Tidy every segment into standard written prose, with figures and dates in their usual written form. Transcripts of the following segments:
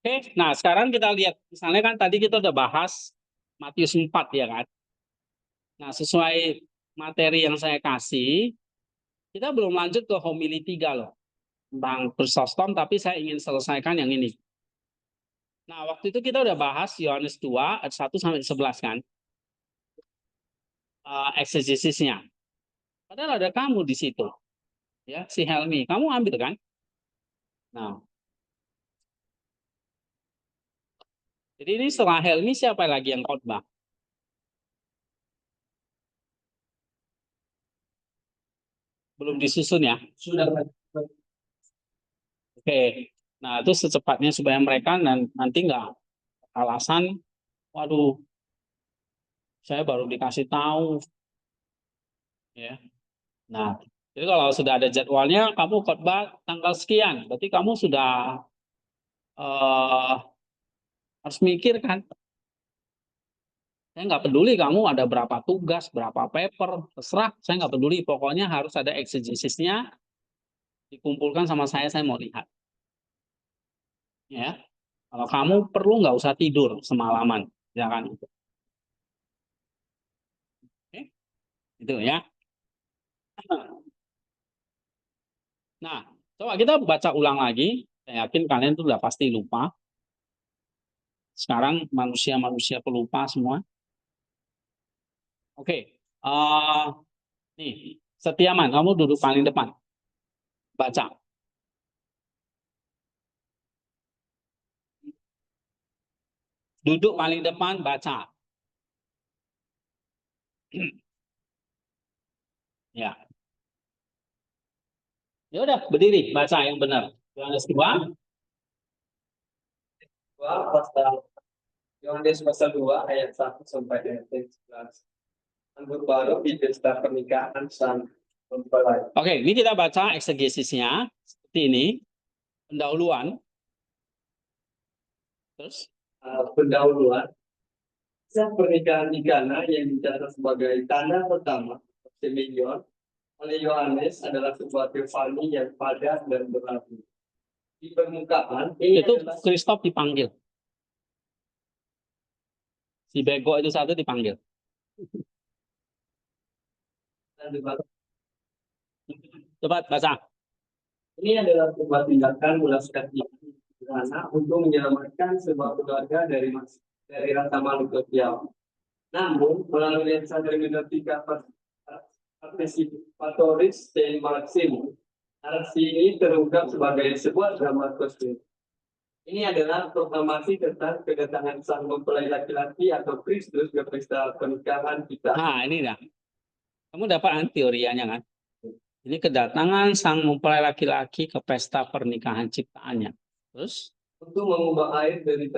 Oke, nah sekarang kita lihat, misalnya kan tadi kita udah bahas Matius 4 ya kan. Nah sesuai materi yang saya kasih, kita belum lanjut ke homili 3 loh. Tentang Chrysostom, tapi saya ingin selesaikan yang ini. Nah waktu itu kita udah bahas Yohanes 2 ayat 1 sampai 11 kan. Eksegesisnya. Padahal ada kamu di situ. Ya, si Helmi. Kamu ambil kan? Nah, jadi ini setelah Helmi siapa lagi yang khotbah? Belum disusun ya? Sudah. Oke. Nah, itu secepatnya supaya mereka nanti nggak alasan, waduh, saya baru dikasih tahu. Ya. Nah, jadi kalau sudah ada jadwalnya, kamu khotbah tanggal sekian. Berarti kamu sudah eh, harus mikir kan. Saya nggak peduli kamu ada berapa tugas, berapa paper, terserah. Saya nggak peduli. Pokoknya harus ada eksegesisnya, dikumpulkan sama saya mau lihat. Ya, kalau kamu perlu nggak usah tidur semalaman, ya kan? Oke, itu ya. Nah, coba kita baca ulang lagi. Saya yakin kalian tuh udah pasti lupa. Sekarang manusia-manusia pelupa semua. Oke, nih, Setiaman, kamu duduk paling depan. Baca. Duduk paling depan, baca. Ya, ya udah berdiri, baca yang benar. Yohanes 2. Pasal Yohanes pasal 2 ayat 1 sampai ayat 11. Anggur baru di pesta pernikahan sang mempelai. Oke, ini kita baca eksegesisnya seperti ini. Pendahuluan. Terus Pendahuluan kisah pernikahan di Kana yang dicatat sebagai tanda pertama Semilion oleh Yohanes adalah sebuah teofani yang padat dan berlaku. Di permukaan ini itu adalah Kristof dipanggil. Si bego itu satu dipanggil. Coba baca. ini adalah sebuah tindakan ulas kaki sederhana untuk menyelamatkan sebuah keluarga dari rasa malu sosial. Namun, melalui lensa hermeneutika partisipatoris dan maksimus, narasi ini terungkap sebagai sebuah drama kosmik. Ini adalah proklamasi tentang kedatangan sang mempelai laki-laki atau Kristus ke pesta pernikahan kita. Nah, ini dah. Kamu dapat teorianya kan? Ini kedatangan sang mempelai laki-laki ke pesta pernikahan ciptaannya. Terus? Untuk mengubah air dari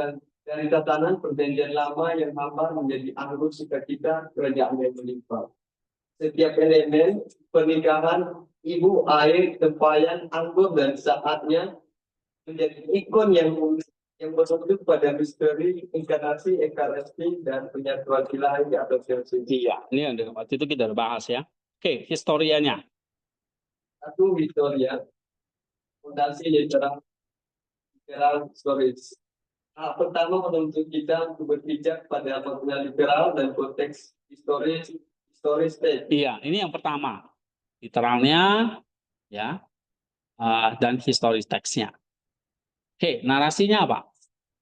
tatanan perjanjian lama yang hambar menjadi anggur sukacita kerajaan yang melimpah. Setiap elemen pernikahan, ibu, air, tempayan, anggur, dan saatnya menjadi ikon yang berbentuk pada misteri inkarnasi, ekaristi, dan penyatuan ilahi atau teosisi. Iya, ini yang waktu itu kita udah bahas ya. Oke, historianya. Satu, Victoria, fondasi literal stories. Nah, pertama menuntut kita untuk berpijak pada makna literal dan konteks historis teks. Iya, ini yang pertama. Literalnya, ya, dan historis teksnya. Oke, narasinya apa?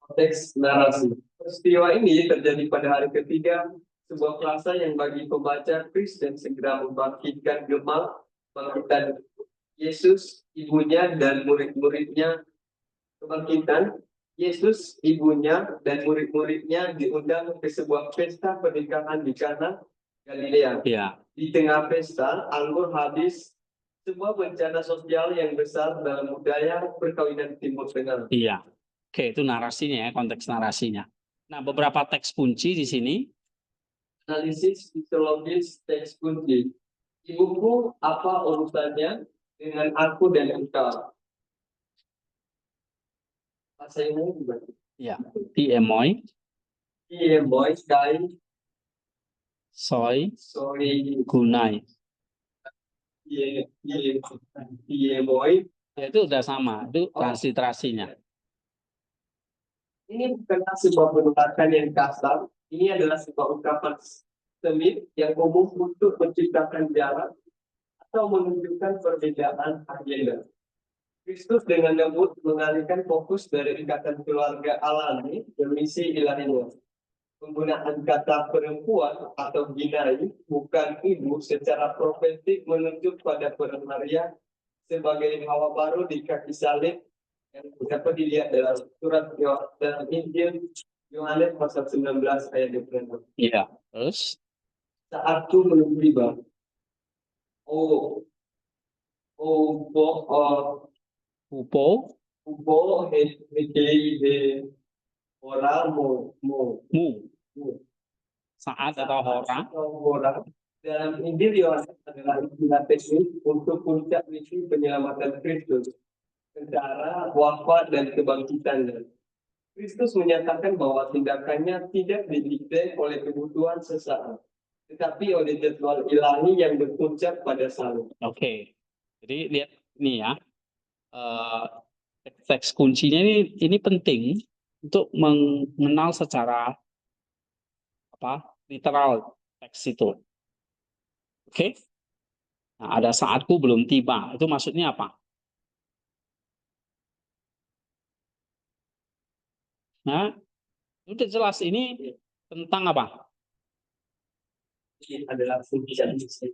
Konteks narasi. Peristiwa ini terjadi pada hari ketiga sebuah frasa yang bagi pembaca Kris dan segera membangkitkan gemah bangkitan Yesus, ibunya dan murid-muridnya. Kebangkitan Yesus, ibunya dan murid-muridnya diundang ke sebuah pesta pernikahan di Kana, Galilea. Iya. Di tengah pesta, anggur habis, sebuah bencana sosial yang besar dalam budaya perkawinan Timur Tengah. Iya. Oke, itu narasinya ya, konteks narasinya. Nah, beberapa teks kunci di sini. Analisis fisiologis teks kunci. Ibuku, apa urusannya dengan aku dan engkau? Bahasa ini juga. Ya, tiemoi, Iya, boy, kai, soy, sorry, gunai. iya, iya, iya, boy, Ya, itu udah sama, itu transliterasinya. Ini bukanlah sebuah penukaran yang kasar, ini adalah sebuah ungkapan semit yang umum untuk menciptakan jarak atau menunjukkan perbedaan agenda. Kristus dengan lembut mengalihkan fokus dari ikatan keluarga alami ke misi ilahinya. Penggunaan kata perempuan atau binai bukan ibu secara profetik menunjuk pada peran Maria sebagai hawa baru di kaki salib yang dapat dilihat dalam surat dalam Injil Yohanes pasal 19 ayat 26. Iya, terus Saatku belum tiba. Oh, oh, upo, Ubo he orang mu, mu saat atau hora. orang dalam Injil Yohanes adalah istilah teknis untuk puncak misi penyelamatan Kristus, secara wafat dan kebangkitannya. Kristus menyatakan bahwa tindakannya tidak didikte oleh kebutuhan sesaat, tetapi oleh jadwal ilahi yang berpuncak pada salib. Oke, jadi lihat ini ya, teks kuncinya ini penting untuk mengenal secara literal teks itu. Oke, nah, ada saatku belum tiba, itu maksudnya apa? Nah, udah jelas ini tentang apa? Ini adalah puncak misi.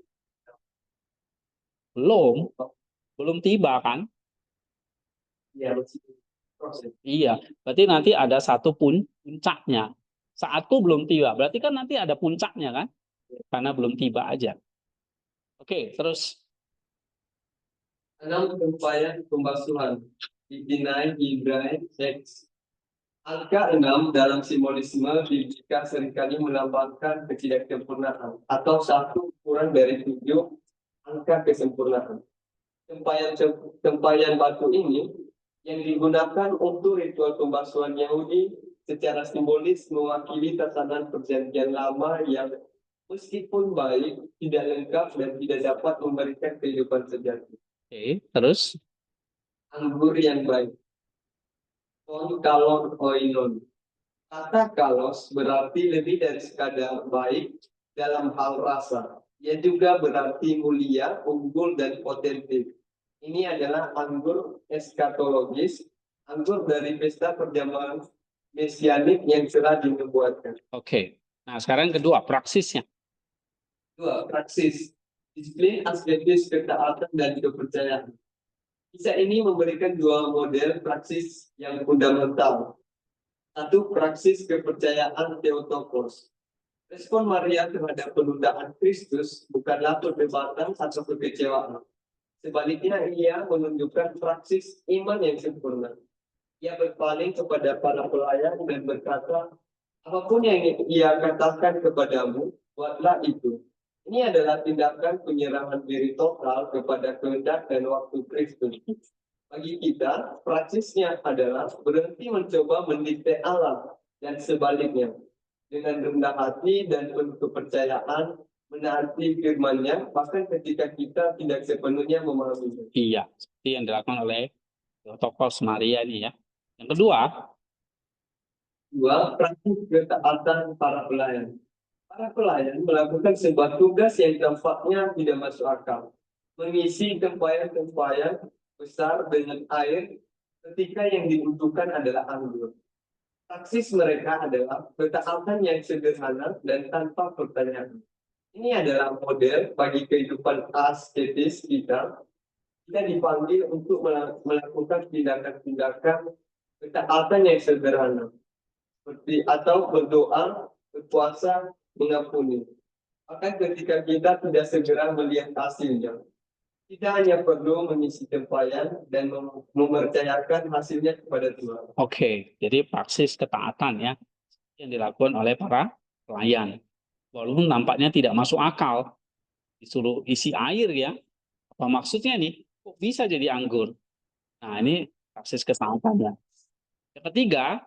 Belum tiba kan? Ya, proses. Iya, berarti nanti ada satu puncaknya. Saatku belum tiba, berarti kan nanti ada puncaknya kan? Karena belum tiba aja. Oke, terus 6 upaya pembasuhan Ibinai Ibrai X. Angka 6 dalam simbolisme biblika seringkali melambangkan ketidaksempurnaan atau satu kurang dari 7 angka kesempurnaan. Tempayan batu ini yang digunakan untuk ritual pembasuhan Yahudi secara simbolis mewakili tatanan perjanjian lama yang meskipun baik, tidak lengkap dan tidak dapat memberikan kehidupan sejati. oke, terus Anggur yang baik. On kalon oinon. Kata kalos berarti lebih dari sekadar baik dalam hal rasa. Ia juga berarti mulia, unggul, dan otentik. Ini adalah anggur eskatologis, anggur dari pesta perjamuan mesianik yang telah dinubuatkan. oke. Nah, sekarang kedua, praksisnya. 2. Praksis. Disiplin asketis ketaatan dan kepercayaan. Kisah ini memberikan dua model praksis yang fundamental. Satu, praksis kepercayaan Theotokos. Respon Maria terhadap penundaan Kristus bukanlah perdebatan atau kekecewaan. Sebaliknya, ia menunjukkan praksis iman yang sempurna. Ia berpaling kepada para pelayan dan berkata, apapun yang ia katakan kepadamu, buatlah itu. Ini adalah tindakan penyerahan diri total kepada kehendak dan waktu Kristus. Bagi kita, praksisnya adalah berhenti mencoba mendikte alam dan sebaliknya. Dengan rendah hati dan penuh kepercayaan, menaati firman-Nya, bahkan ketika kita tidak sepenuhnya memahaminya. Iya, seperti yang dilakukan oleh tokoh Maria ini ya. Yang kedua, 2. Praktik ketaatan para pelayan. Para pelayan melakukan sebuah tugas yang tampaknya tidak masuk akal. Mengisi tempayan-tempayan besar dengan air ketika yang dibutuhkan adalah anggur. Praksis mereka adalah ketaatan yang sederhana dan tanpa pertanyaan. Ini adalah model bagi kehidupan asketis kita. Kita dipanggil untuk melakukan tindakan-tindakan ketaatan yang sederhana, seperti atau berdoa, berpuasa, mengampuni. Maka ketika kita tidak segera melihat hasilnya, kita hanya perlu mengisi tempayan dan mempercayakan hasilnya kepada Tuhan. oke, jadi praksis ketaatan ya yang dilakukan oleh para pelayan. Walaupun nampaknya tidak masuk akal, disuruh isi air ya. Apa maksudnya nih? Kok bisa jadi anggur? Nah, ini praksis ketaatannya. Yang ketiga,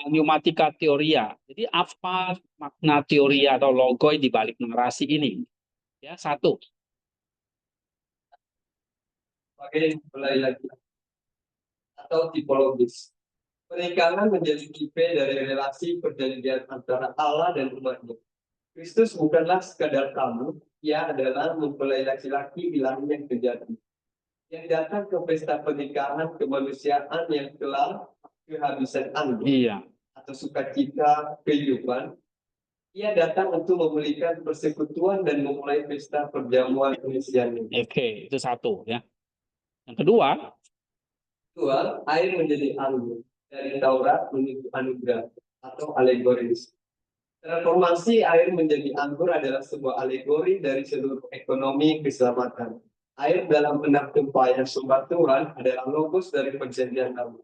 pneumatika teoria. Jadi apa makna teori atau logoi di balik narasi ini? Ya, satu, sebagai mempelai lagi atau tipologis. Pernikahan menjadi tipe dari relasi perjanjian antara Allah dan umatnya. Kristus bukanlah sekadar tamu, ia adalah mempelai laki-laki ilahi yang sejati, yang datang ke pesta pernikahan kemanusiaan yang telah kehabisan anggur Iya. atau sukacita kehidupan. Ia datang untuk memulihkan persekutuan dan memulai pesta perjamuan Mesianis. Oke, itu satu ya. Yang kedua, Kedua, air menjadi anggur dari Taurat menuju anugerah atau alegoris. Transformasi air menjadi anggur adalah sebuah alegori dari seluruh ekonomi keselamatan. Air dalam benak tumpahan sumber Tuhan adalah logos dari perjanjian lama.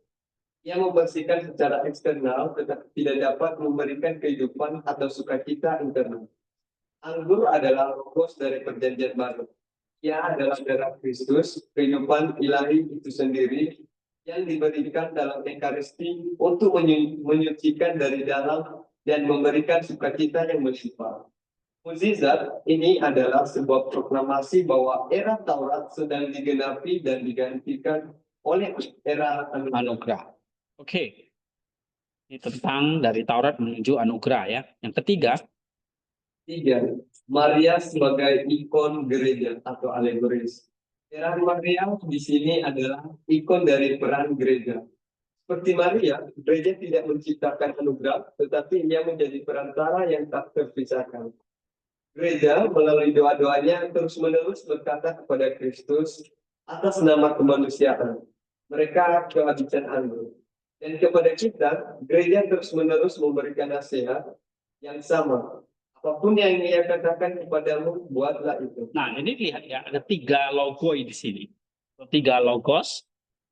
Ia membersihkan secara eksternal tetapi tidak dapat memberikan kehidupan atau sukacita internal. Anggur adalah logos dari perjanjian baru. Ia adalah darah Kristus, kehidupan ilahi itu sendiri yang diberikan dalam Ekaristi untuk menyucikan dari dalam dan memberikan sukacita yang bersifat. Mukjizat ini adalah sebuah proklamasi bahwa era Taurat sedang digenapi dan digantikan oleh era anugerah. anugerah. Oke. Ini tentang dari Taurat menuju anugerah ya. Yang ketiga, Tiga, Maria sebagai ikon gereja atau alegoris. Peran Maria di sini adalah ikon dari peran gereja. Seperti Maria, gereja tidak menciptakan anugerah, tetapi ia menjadi perantara yang tak terpisahkan. Gereja melalui doa-doanya terus-menerus berkata kepada Kristus atas nama kemanusiaan. Mereka kehabisan anggur. Dan kepada kita, gereja terus-menerus memberikan nasihat yang sama. Apapun yang ia katakan kepadamu, buatlah itu. nah ini lihat ya, ada 3 logoi di sini. 3 logos.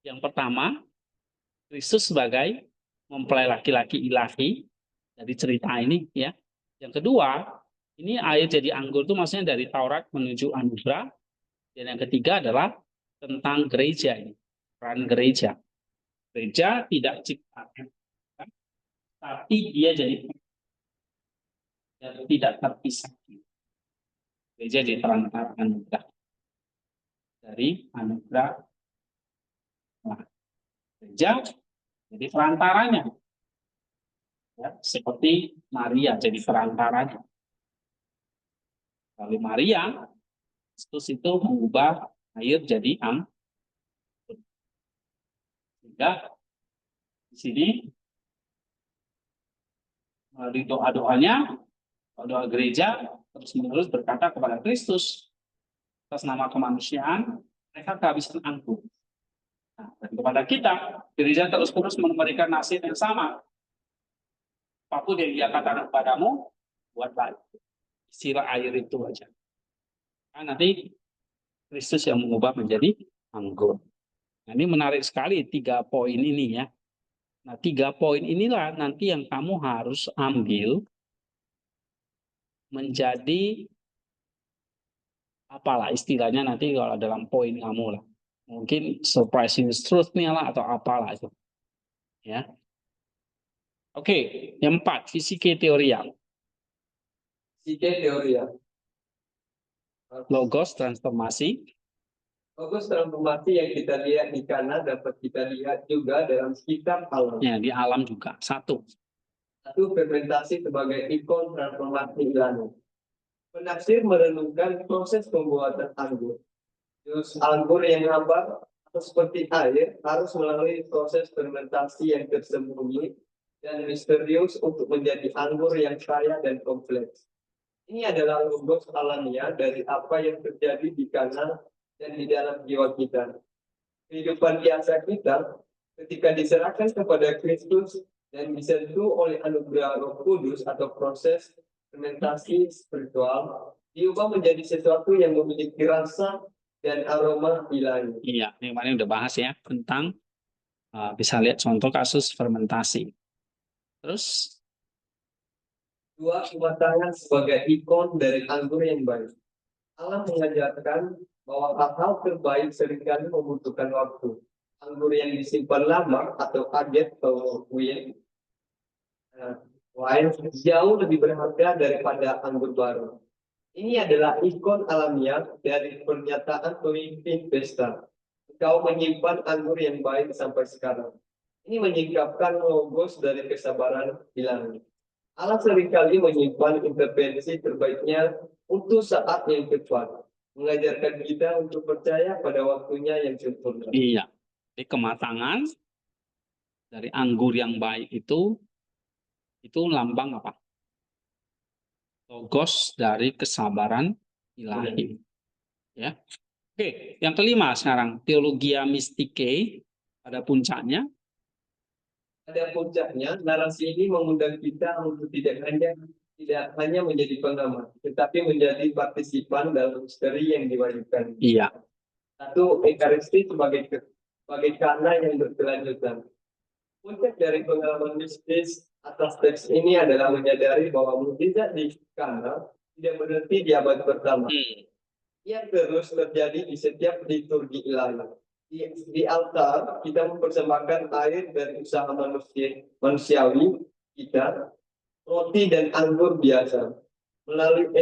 Yang pertama, Kristus sebagai mempelai laki-laki ilahi dari cerita ini ya. Yang kedua, ini air jadi anggur itu maksudnya dari Taurat menuju anugerah. Dan yang ketiga adalah tentang gereja ini, peran gereja. Gereja tidak ciptaan, tapi dia jadi tidak terpisah. Gereja jadi perantara anugerah dari anugerah. Nah, gereja jadi perantaranya, ya, seperti Maria jadi perantaranya. Lalu Maria, Kristus itu mengubah air jadi anggur. Sehingga di sini melalui doa-doanya, doa gereja terus-menerus berkata kepada Kristus atas nama kemanusiaan, mereka kehabisan anggur. Nah, dan kepada kita, gereja terus-menerus memberikan nasihat yang sama. Apapun yang dia katakan kepadamu, buatlah istilah air itu aja. Nah, nanti Kristus yang mengubah menjadi anggur. Nah, ini menarik sekali 3 poin ini ya. Nah, 3 poin inilah nanti yang kamu harus ambil menjadi apalah istilahnya nanti kalau dalam poin kamu lah. Mungkin surprising truth-nya lah atau apalah itu. Ya. Oke, yang 4, fisike teoria. Psike teoria. Logos transformasi. Logos transformasi yang kita lihat di kanan dapat kita lihat juga dalam kitab alam. Ya, di alam juga. 1. Satu, fermentasi sebagai ikon transformasi ilahi. Penafsir merenungkan proses pembuatan anggur. Jus anggur yang hambar atau seperti air harus melalui proses fermentasi yang tersembunyi dan misterius untuk menjadi anggur yang kaya dan kompleks. Ini adalah logos alamiah dari apa yang terjadi di kanan dan di dalam jiwa kita. Kehidupan biasa kita ketika diserahkan kepada Kristus dan disentuh oleh anugerah Roh Kudus atau proses fermentasi spiritual diubah menjadi sesuatu yang memiliki rasa dan aroma ilahi. Iya, ini kemarin udah bahas ya tentang bisa lihat contoh kasus fermentasi. Terus Dua, kematangan sebagai ikon dari anggur yang baik. Allah mengajarkan bahwa hal-hal terbaik seringkali membutuhkan waktu. Anggur yang disimpan lama atau aged atau wine jauh lebih berharga daripada anggur baru. Ini adalah ikon alamiah dari pernyataan pemimpin pesta. Kau menyimpan anggur yang baik sampai sekarang. Ini menyingkapkan logos dari kesabaran ilahi. Allah seringkali menyimpan intervensi terbaiknya untuk saat yang tepat, mengajarkan kita untuk percaya pada waktunya yang sempurna. Iya. Jadi kematangan dari anggur yang baik itu lambang apa? Logos dari kesabaran ilahi. Ya. Oke, yang kelima sekarang teologia mistike pada puncaknya. Pada puncaknya, narasi ini mengundang kita untuk tidak hanya menjadi pengamat, tetapi menjadi partisipan dalam misteri yang diwajibkan. Iya. Satu, Ekaristi sebagai kana yang berkelanjutan. Puncak dari pengalaman mistis atas teks ini adalah menyadari bahwa mukjizat di Kana tidak berhenti di abad pertama. Ia terus terjadi di setiap liturgi ilahi. Di altar kita mempersembahkan air dari usaha manusiawi kita, roti dan anggur biasa. Melalui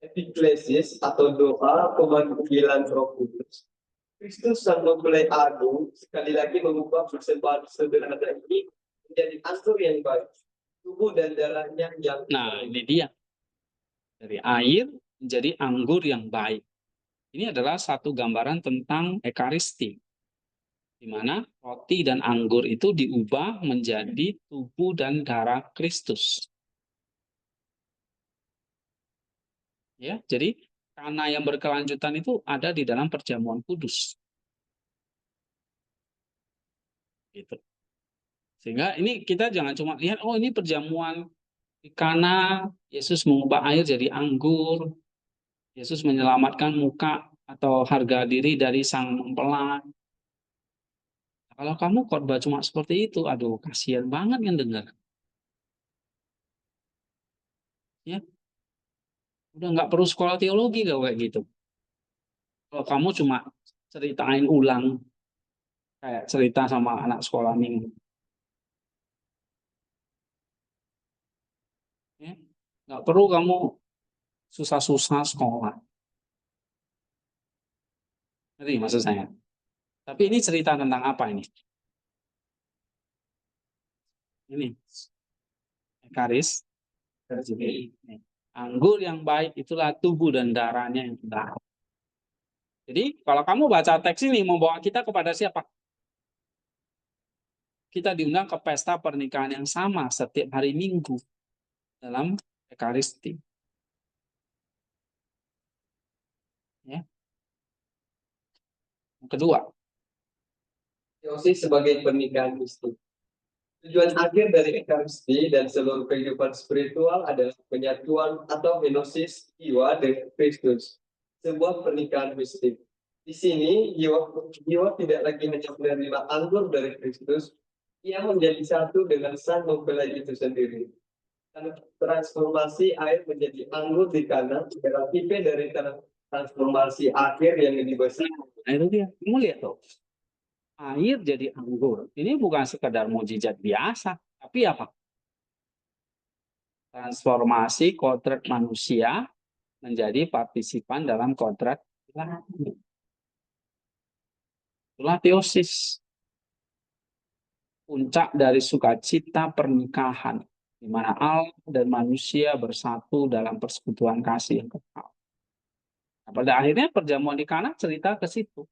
epiklesis atau doa pemanggilan Roh Kudus, Kristus sang mempelai agung sekali lagi mengubah persembahan sederhana ini menjadi anggur yang baik, tubuh dan darahnya yang Nah, ini dia. Dari air menjadi anggur yang baik. Ini adalah satu gambaran tentang Ekaristi, di mana roti dan anggur itu diubah menjadi tubuh dan darah Kristus. Ya, jadi karena yang berkelanjutan itu ada di dalam perjamuan kudus. Gitu. Sehingga ini kita jangan cuma lihat, oh ini perjamuan di Kana, Yesus mengubah air jadi anggur, Yesus menyelamatkan muka atau harga diri dari sang mempelai. Kalau kamu khotbah cuma seperti itu, aduh kasihan banget yang dengar. Ya, udah nggak perlu sekolah teologi kayak gitu. Kalau kamu cuma ceritain ulang, kayak cerita sama anak sekolah minggu. Ya, nggak perlu kamu susah-susah sekolah. Ngerti maksud saya? Tapi ini cerita tentang apa ini? Ini, Ekaris. Anggur yang baik itulah tubuh dan darahnya yang baik. Jadi kalau kamu baca teks ini membawa kita kepada siapa? Kita diundang ke pesta pernikahan yang sama setiap hari Minggu dalam Ekaristi. Ya. Yang kedua, teosis sebagai pernikahan mistik. Tujuan akhir dari Ekaristi dan seluruh kehidupan spiritual adalah penyatuan atau henosis jiwa dengan Kristus, sebuah pernikahan mistik. Di sini jiwa tidak lagi hanya menerima anggur dari Kristus, ia menjadi satu dengan sang mempelai itu sendiri. Transformasi air menjadi anggur di Kana adalah tipe dari transformasi akhir yang dibahas. nah itu dia. Kamu lihat tuh, air jadi anggur. Ini bukan sekedar mujizat biasa, tapi apa? Transformasi kodrat manusia menjadi partisipan dalam kodrat ilahi. Itulah teosis. Puncak dari sukacita pernikahan, di mana Allah dan manusia bersatu dalam persekutuan kasih yang kekal. Nah, pada akhirnya perjamuan di Kana cerita ke situ.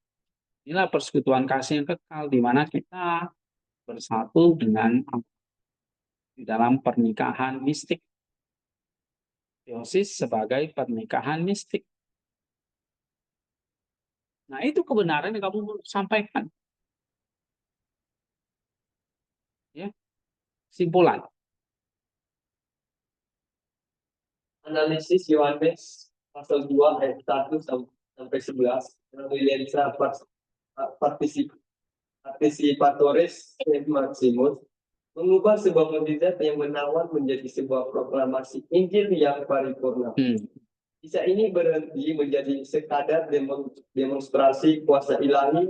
Inilah persekutuan kasih yang kekal, di mana kita bersatu dengan Allah di dalam pernikahan mistik. Teosis sebagai pernikahan mistik. Nah, itu kebenaran yang kamu sampaikan. Ya, simpulan. Analisis Yohanes pasal 2 ayat 1 sampai 11 Williamsa participatoris Maximus mengubah sebuah mukjizat yang menawan menjadi sebuah proklamasi Injil yang paripurna. Kisah ini berhenti menjadi sekadar demonstrasi kuasa ilahi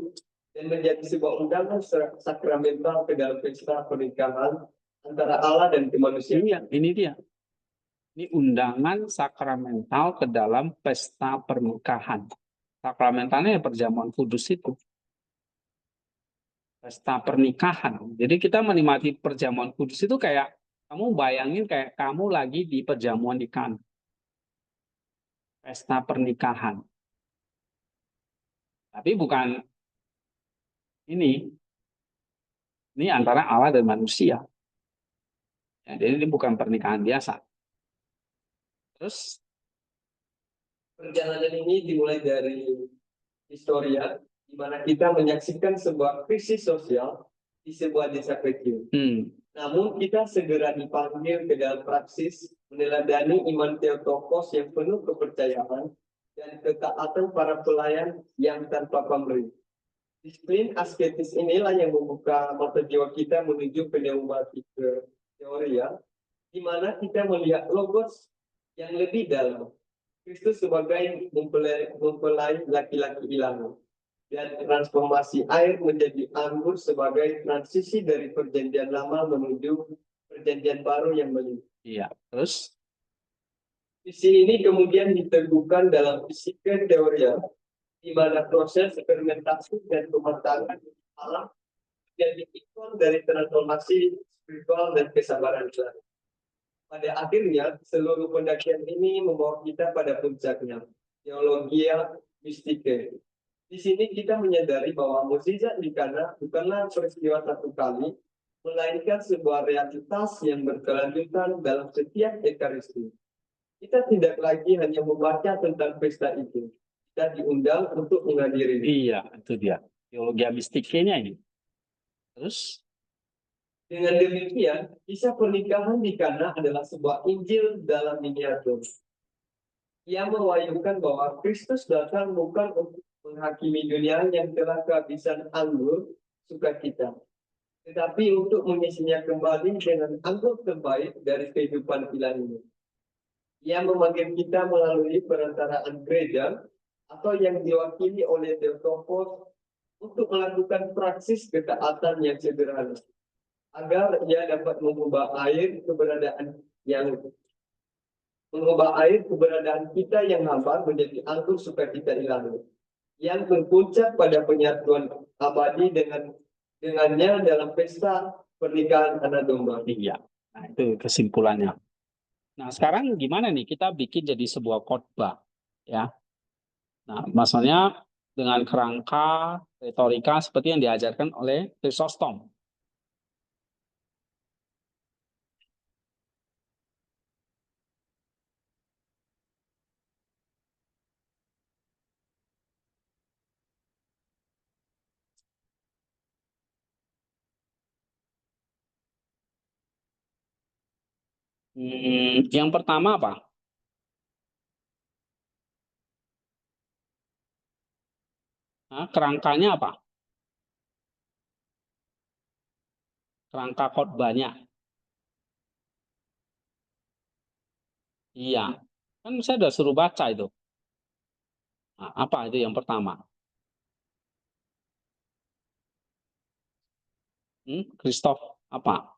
dan menjadi sebuah undangan sakramental ke dalam pesta pernikahan antara Allah dan kemanusiaan. Iya, ini dia. Ini undangan sakramental ke dalam pesta pernikahan. Sakramentalnya ya perjamuan kudus itu. pesta pernikahan. Jadi kita menikmati perjamuan kudus itu kayak kamu bayangin kayak kamu lagi di perjamuan di Kana. Pesta pernikahan. Tapi bukan ini. Ini antara Allah dan manusia. Ya, jadi ini bukan pernikahan biasa. Terus Perjalanan ini dimulai dari historia, di mana kita menyaksikan sebuah krisis sosial di sebuah desa kecil. Namun kita segera dipanggil ke dalam praksis meneladani iman Theotokos yang penuh kepercayaan dan ketaatan para pelayan yang tanpa pamrih. Disiplin asketis inilah yang membuka mata jiwa kita menuju pneumatika teoria, di mana kita melihat logos yang lebih dalam. Kristus sebagai mempelai laki-laki ilahi, dan transformasi air menjadi anggur sebagai transisi dari perjanjian lama menuju perjanjian baru yang melimpah. iya, terus Visi ini kemudian diteguhkan dalam fisika teoria, di mana proses fermentasi dan pematangan alam menjadi ikon dari transformasi spiritual dan kesabaran ilahi. Pada akhirnya, seluruh pendakian ini membawa kita pada puncaknya, teologia mistike. Di sini kita menyadari bahwa mukjizat di Kana bukanlah peristiwa satu kali, melainkan sebuah realitas yang berkelanjutan dalam setiap ekaristi. Kita tidak lagi hanya membaca tentang pesta itu, kita diundang untuk menghadiri. iya, itu dia. Teologia mistiknya ini. Terus Dengan demikian, kisah pernikahan di Kana adalah sebuah Injil dalam miniatur. Ia mewayangkan bahwa Kristus datang bukan untuk menghakimi dunia yang telah kehabisan anggur sukacita, tetapi untuk mengisinya kembali dengan anggur terbaik dari kehidupan ilahi. Ia memanggil kita melalui perantaraan gereja atau yang diwakili oleh Theotokos untuk melakukan praksis ketaatan yang sederhana, agar ia dapat mengubah air keberadaan kita yang hambar menjadi anggur sukacita ilahi, yang berpuncak pada penyatuan abadi dengannya dalam pesta pernikahan anak domba. iya. Nah, itu kesimpulannya. Nah, sekarang gimana nih kita bikin jadi sebuah khotbah, ya. Nah, maksudnya dengan kerangka retorika seperti yang diajarkan oleh Chrysostom. Yang pertama apa? Nah, kerangkanya apa? Kerangka khotbahnya. Iya. Kan saya sudah suruh baca itu. Nah, apa itu yang pertama? Christoph apa?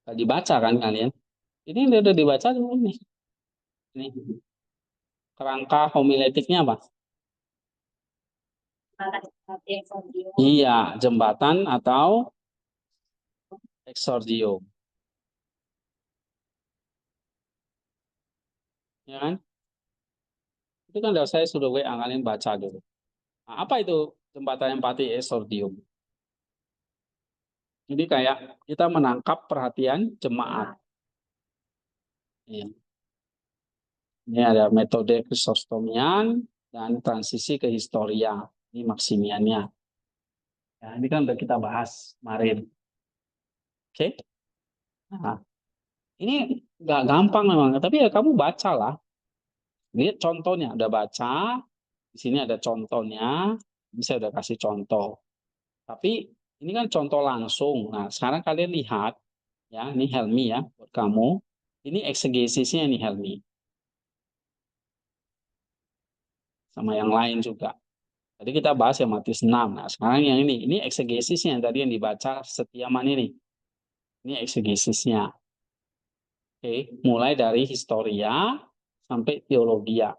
Tadi baca kan kalian? Ini udah dibaca belum nih? Ini kerangka homiletiknya apa? Iya, jembatan atau exordium. Ya kan? Itu kan saya sudah WA kalian baca dulu. Nah, apa itu jembatan empati exordium? Jadi kayak kita menangkap perhatian jemaat. Iya. Ini ada metode Chrysostomian dan transisi ke historia. Ini Maximiannya. Ya, ini kan udah kita bahas kemarin. Oke? Nah, ini nggak gampang memang, tapi ya kamu bacalah. Ini contohnya, udah baca. Di sini ada contohnya. Ini saya udah kasih contoh. Tapi ini kan contoh langsung. Nah, sekarang kalian lihat, ya, ini Helmi ya, buat kamu. Ini eksegesisnya ini Helmi. Sama yang lain juga. Tadi kita bahas yang Matius 6. Nah, sekarang yang ini eksegesisnya yang tadi yang dibaca Setiaman ini. Ini eksegesisnya. Oke, mulai dari historia sampai teologia.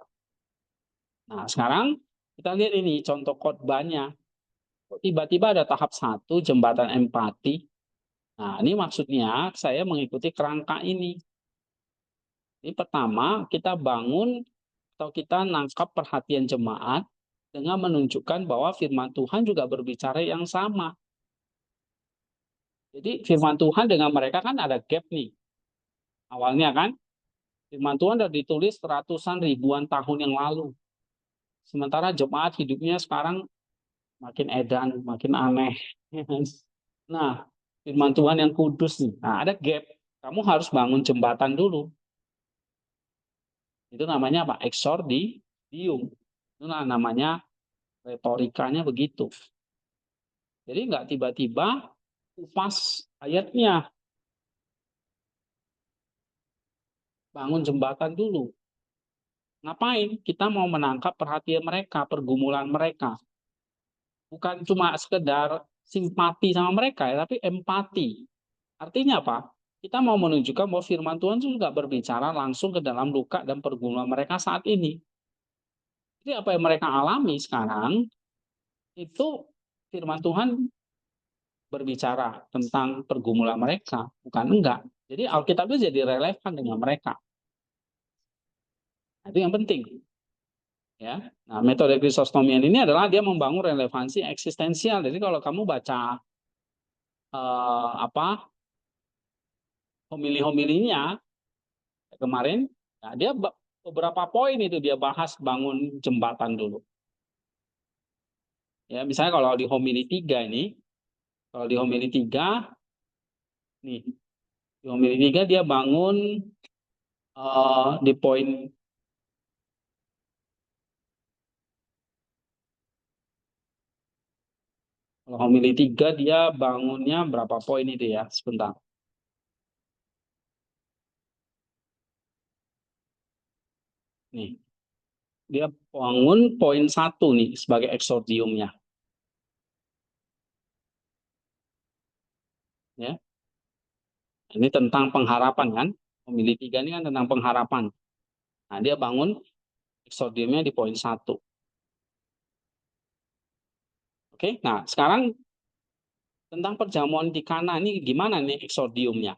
Nah, sekarang Kita lihat ini contoh khotbahnya. Tiba-tiba ada tahap 1, jembatan empati. Nah, ini maksudnya saya mengikuti kerangka ini. Ini pertama, kita bangun atau kita nangkap perhatian jemaat dengan menunjukkan bahwa firman Tuhan juga berbicara yang sama. Jadi firman Tuhan dengan mereka kan ada gap nih. Awalnya kan, firman Tuhan sudah ditulis ratusan ribuan tahun yang lalu. Sementara jemaat hidupnya sekarang makin edan, makin aneh. Nah, firman Tuhan yang kudus nih. Nah, ada gap. Kamu harus bangun jembatan dulu. Itu namanya apa? Exordium. Itu namanya retorikanya begitu. Jadi nggak tiba-tiba kupas ayatnya. Bangun jembatan dulu. Ngapain? Kita mau menangkap perhatian mereka, pergumulan mereka. Bukan cuma sekedar simpati sama mereka, ya, tapi empati. Artinya apa? Kita mau menunjukkan bahwa firman Tuhan juga berbicara langsung ke dalam luka dan pergumulan mereka saat ini. Jadi apa yang mereka alami sekarang, itu firman Tuhan berbicara tentang pergumulan mereka, bukan enggak. Jadi Alkitab itu jadi relevan dengan mereka. Nah, itu yang penting. Ya. Nah, metode Kristostomian ini adalah dia membangun relevansi eksistensial. Jadi kalau kamu baca homili-homilinya kemarin, nah dia beberapa poin itu dia bahas bangun jembatan dulu. Ya, misalnya kalau di homili 3 ini, kalau di homili 3 nih, di homili 3 dia bangun di poin kalau homili 3 dia bangunnya berapa poin itu ya? Sebentar. Nih, dia bangun poin 1 nih sebagai exordiumnya. Ya. Ini tentang pengharapan kan? Homili 3 ini kan tentang pengharapan. Nah, dia bangun exordiumnya di poin 1. Oke, nah sekarang tentang perjamuan di Kana ini gimana nih exordiumnya?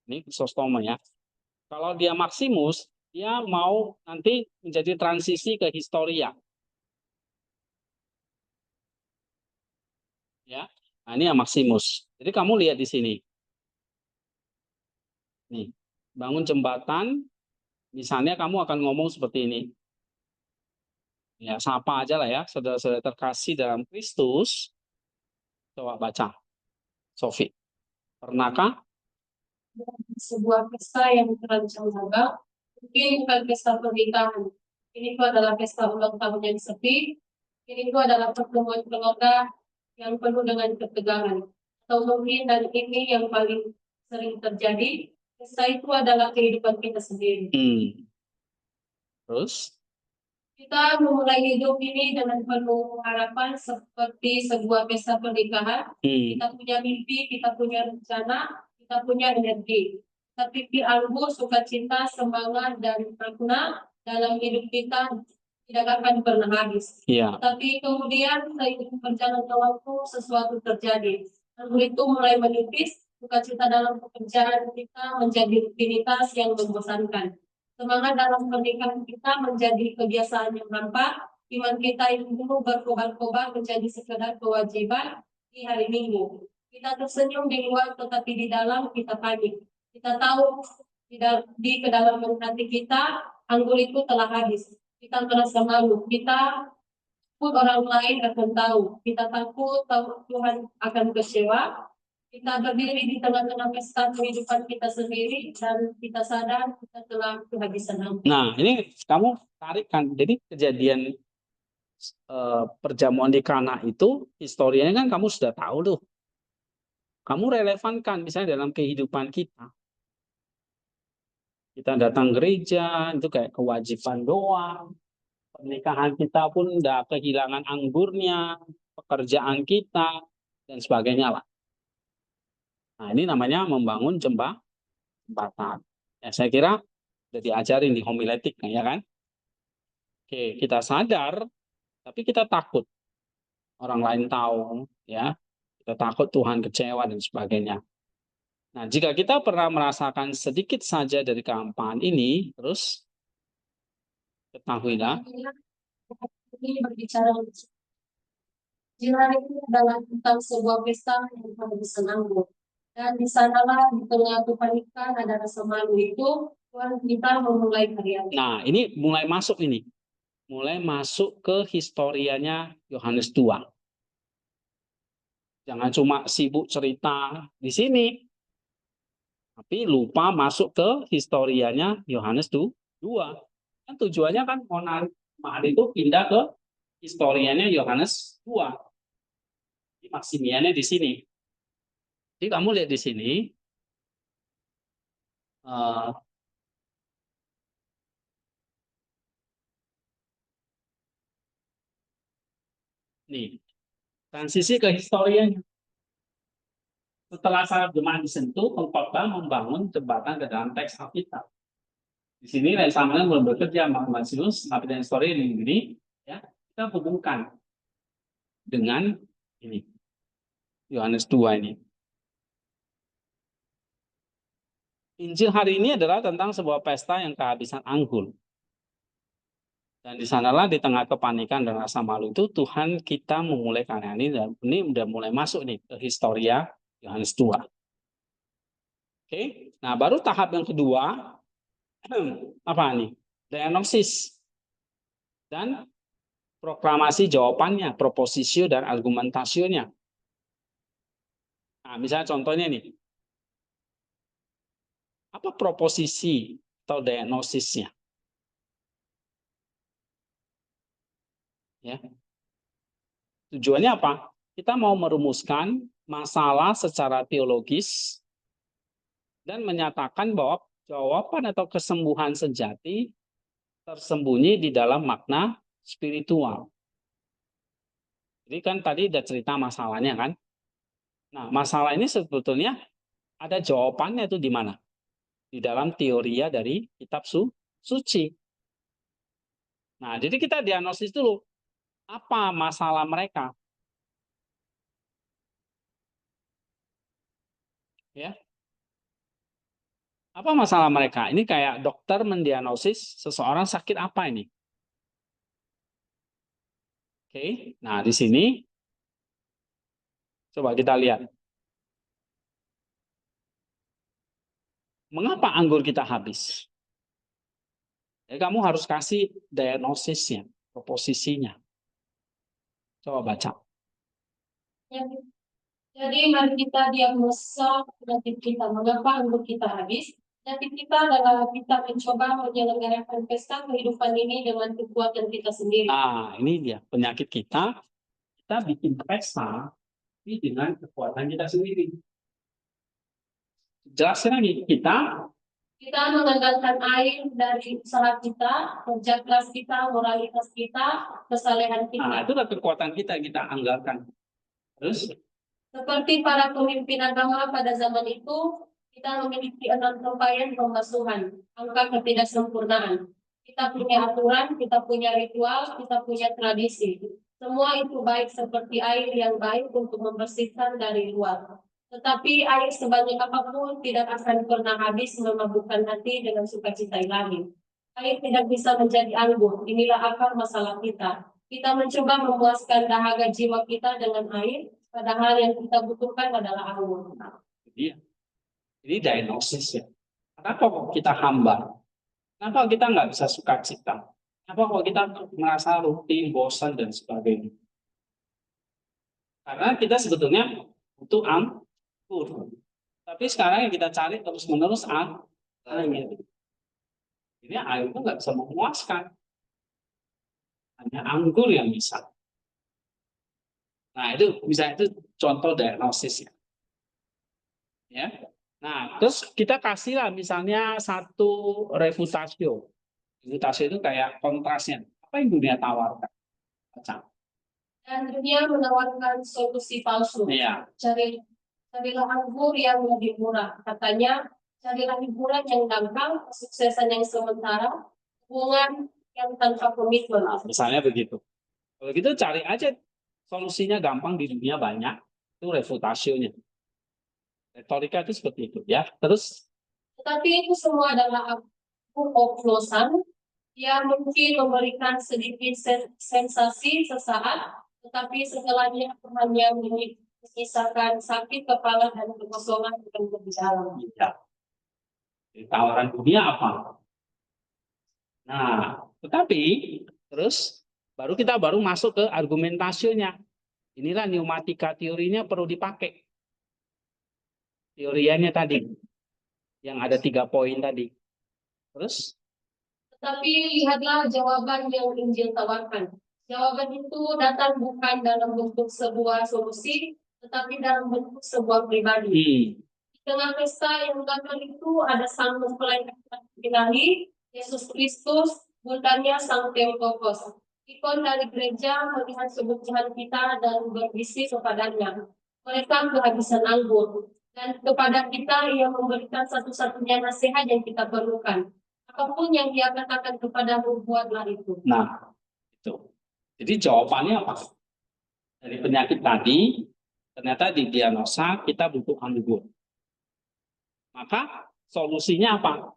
Ini Chrysostom ya. Kalau dia Maximus, dia mau nanti menjadi transisi ke historia. Ya, nah ini yang Maximus. Jadi kamu lihat di sini. Nih, bangun jembatan, misalnya kamu akan ngomong seperti ini. Ya, sapa aja lah ya, saudara-saudara terkasih dalam Kristus. Coba baca, Sofi. Pernahkah? Sebuah pesta yang terancam gagal, mungkin bukan pesta pernikahan. Ini tuh adalah pesta ulang tahun yang sepi. Ini tuh adalah pertemuan keluarga yang penuh dengan ketegangan. Atau mungkin dan ini yang paling sering terjadi, pesta itu adalah kehidupan kita sendiri. Terus? Kita memulai hidup ini dengan penuh harapan seperti sebuah pesta pernikahan. Kita punya mimpi, kita punya rencana, kita punya energi. Tapi anggur, sukacita, semangat, dan makna dalam hidup kita tidak akan pernah habis. Iya. Tapi kemudian seiring berjalannya waktu sesuatu terjadi. Anggur itu mulai menipis, sukacita dalam pekerjaan kita menjadi rutinitas yang membosankan. Semangat dalam pernikahan kita menjadi kebiasaan yang hampa. Iman kita yang dulu berkobar-kobar menjadi sekedar kewajiban di hari Minggu. Kita tersenyum di luar, tetapi di dalam kita panik. Kita tahu di kedalaman hati kita, anggur itu telah habis. Kita merasa malu. Kita pun orang lain akan tahu. Kita takut Tuhan akan kecewa. Kita berdiri di tengah-tengah pesta kehidupan kita sendiri dan kita sadar kita telah kehabisan anggur. Nah, ini kamu tarik kan. Jadi kejadian perjamuan di Kana itu historianya kan kamu sudah tahu tuh. Kamu relevankan misalnya dalam kehidupan kita. Kita datang gereja itu kayak kewajiban doang. Pernikahan kita pun udah kehilangan anggurnya, pekerjaan kita dan sebagainya lah. Nah, ini namanya membangun jembatan. Ya, saya kira Udah diajarin di homiletik, ya kan? Oke, kita sadar, tapi kita takut orang lain tahu, ya. Kita takut Tuhan kecewa dan sebagainya. Nah, jika kita pernah merasakan sedikit saja dari kehampaan ini, terus ketahuilah, Ini berbicara Jiran itu adalah tentang sebuah pesta yang pada anggur. Dan di sanalah di tengah kepanikan ada rasa malu itu Tuhan kita memulai karya. nah ini mulai masuk ini. Mulai masuk ke historianya Yohanes 2. Jangan cuma sibuk cerita di sini, tapi lupa masuk ke historianya Yohanes 2. Kan tujuannya kan mau narik jemaat itu pindah ke historianya Yohanes 2. Di Maksimiannya di sini. Jadi kamu lihat di sini, nih transisi ke historianya. Setelah saat jemaat disentuh, pengkhotbah membangun jembatan ke dalam teks Alkitab. Di sini Samuel belum bekerja sama Matius, tapi dan story ini, ya kita hubungkan dengan ini Yohanes 2 ini. Injil hari ini adalah tentang sebuah pesta yang kehabisan anggur. Dan di sanalah di tengah kepanikan dan rasa malu itu Tuhan kita memulai karya ini, dan ini udah mulai masuk nih ke historia Yohanes 2. Oke, nah baru tahap yang kedua apa nih? Diagnosis dan proklamasi jawabannya, proposisio dan argumentasionya. Nah, misalnya contohnya nih, apa proposisi atau diagnosisnya? Ya. Tujuannya apa? Kita mau merumuskan masalah secara teologis dan menyatakan bahwa jawaban atau kesembuhan sejati tersembunyi di dalam makna spiritual. Jadi kan tadi ada cerita masalahnya kan. Nah, masalah ini sebetulnya ada jawabannya itu di mana? Di dalam teoria dari kitab suci. Nah, jadi kita diagnosis dulu apa masalah mereka. Ya. Apa masalah mereka? Ini kayak dokter mendiagnosis seseorang sakit apa ini? Oke. Nah, di sini coba kita lihat. Mengapa anggur kita habis? Ya, kamu harus kasih diagnosisnya, proposisinya. Coba baca. Jadi mari kita diagnosa penyakit kita. Mengapa anggur kita habis? Penyakit kita adalah kita mencoba menyelenggarakan pesta kehidupan ini dengan kekuatan kita sendiri. Nah, ini dia penyakit kita. Kita bikin pesta ini dengan kekuatan kita sendiri. Jelaskan lagi, kita mengandalkan air dari usaha kita, kerja keras kita, moralitas kita, kesalehan kita. Nah, itulah kekuatan kita anggarkan. Terus? Seperti para pemimpin agama pada zaman itu, kita memiliki 6 rangkaian pembasuhan, angka ketidaksempurnaan. Kita punya aturan, kita punya ritual, kita punya tradisi. Semua itu baik seperti air yang baik untuk membersihkan dari luar. Tetapi air sebanyak apapun tidak akan pernah habis memabukkan hati dengan sukacita ilahi. Air tidak bisa menjadi anggur. Inilah akar masalah kita. Kita mencoba memuaskan dahaga jiwa kita dengan air, padahal yang kita butuhkan adalah anggur. Ini diagnosis ya. Kenapa kok kita hamba? Kenapa kita nggak bisa sukacita? Kenapa kok kita merasa rutin, bosan, dan sebagainya? Karena kita sebetulnya butuh anggur. Tapi sekarang yang kita cari terus-menerus air. Ini air itu nggak bisa memuaskan. Hanya anggur yang bisa. Nah, itu bisa itu contoh diagnosis ya. Ya. Nah, terus kita kasihlah misalnya satu refutatio. Refutatio itu kayak kontrasnya. Apa yang dunia tawarkan? Baca. Dan dunia menawarkan solusi palsu. Iya. Carilah anggur yang lebih murah. Katanya, Carilah hiburan yang dangkal, kesuksesan yang sementara, hubungan yang tanpa komitmen. Nah, misalnya begitu. Kalau gitu cari aja solusinya, gampang, di dunia banyak. Itu refutationya. Retorika itu seperti itu ya. Terus Tetapi itu semua adalah oplosan yang mungkin memberikan sedikit sensasi sesaat, tetapi setelahnya hanya menyisakan sakit kepala dan kekosongan yang berjalan. ya, tawaran dunia apa? Nah, tetapi terus baru masuk ke argumentasinya. Inilah pneumatika teorinya perlu dipakai. Teoriannya tadi yang ada 3 poin tadi. Terus Tetapi lihatlah jawaban yang Injil tawarkan. Jawaban itu datang bukan dalam bentuk sebuah solusi, tetapi dalam bentuk sebuah pribadi. Di tengah pesta yang gagal itu ada sang mempelai ilahi, Yesus Kristus, bundanya sang Theotokos. Ikon dari gereja melihat kebutuhan kita dan berbisik kepadanya. Mereka kehabisan anggur, dan kepada kita ia memberikan satu-satunya nasihat yang kita perlukan. Apapun yang dia katakan kepadamu, buatlah itu. Nah, itu. Jadi jawabannya apa? Dari penyakit tadi, ternyata di diagnosa kita butuh anggur. Maka solusinya apa?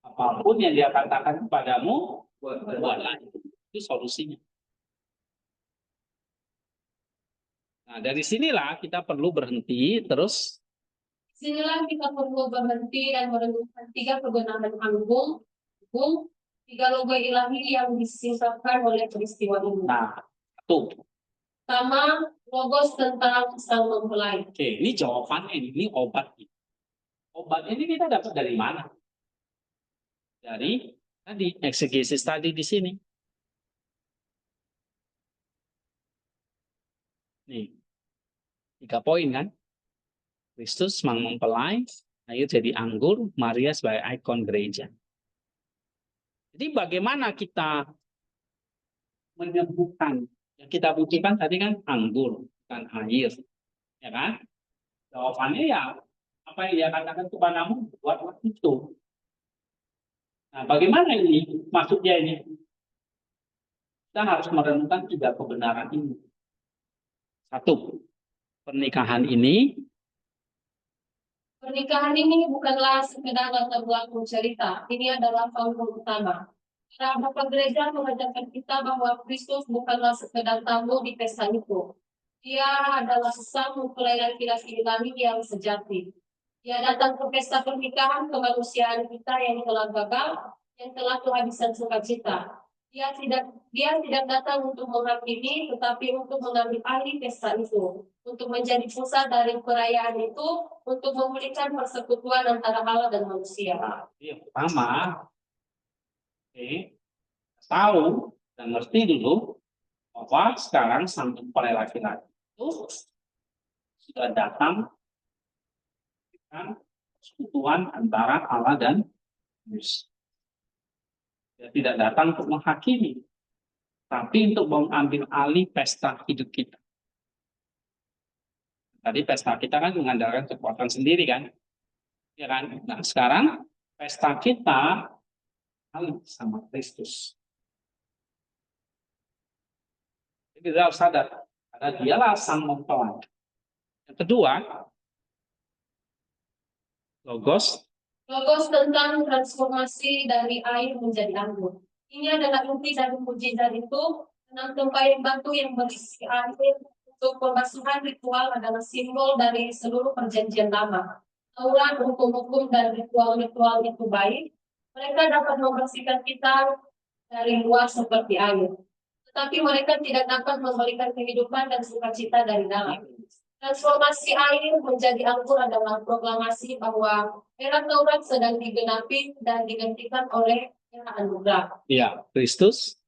Apapun yang dia katakan kepadamu, buatlah itu. Itu solusinya. Nah, dari sinilah kita perlu berhenti, terus Sinilah kita perlu berhenti dan merenungkan 3 kebenaran agung, 3 logo ilahi yang disingkapkan oleh peristiwa ini. nah, tuh. Pertama, logos tentang sang mempelai. Oke, ini jawabannya, ini obat. Obat ini kita dapat dari mana? Dari tadi eksegesis tadi di sini. Nih, 3 poin kan? Kristus sang mempelai, ayo jadi anggur, Maria sebagai ikon gereja. Jadi bagaimana kita menyembuhkan? Yang kita butuhkan tadi kan anggur, bukan air, ya kan? Jawabannya ya apa yang dia katakan kepadamu, buatlah itu. Nah, bagaimana ini? Maksudnya ini, kita harus merenungkan 3 kebenaran ini. 1, pernikahan ini bukanlah sekedar latar belakang cerita. Ini adalah panggung utama. Para bapak gereja mengajarkan kita bahwa Kristus bukanlah sekedar tamu di pesta itu. Dia adalah sang mempelai laki-laki ilahi yang sejati. Dia datang ke pesta pernikahan kemanusiaan kita yang telah gagal, yang telah kehabisan sukacita. Dia tidak datang untuk menghakimi, tetapi untuk mengambil alih pesta itu, untuk menjadi pusat dari perayaan itu, untuk memulihkan persekutuan antara Allah dan manusia. yang pertama, tahu dan ngerti dulu bahwa sekarang sang mempelai laki-laki itu sudah datang dengan persekutuan antara Allah dan manusia. Dia tidak datang untuk menghakimi, tapi untuk mengambil alih pesta hidup kita. Tadi pesta kita kan mengandalkan kekuatan sendiri kan, ya kan? Nah sekarang pesta kita alih sama Kristus. Jadi kita harus sadar, karena dialah sang mempelai. Yang kedua, logos Tentang transformasi dari air menjadi anggur. Ini adalah inti dari mukjizat itu. Enam tempayan batu yang berisi air untuk pembasuhan ritual adalah simbol dari seluruh perjanjian lama. Taurat, hukum-hukum dan ritual-ritual itu baik. Mereka dapat membersihkan kita dari luar seperti air. Tetapi mereka tidak dapat memberikan kehidupan dan sukacita dari dalam. Transformasi air menjadi anggur adalah proklamasi bahwa era Taurat sedang digenapi dan digantikan oleh era anugerah. ya Kristus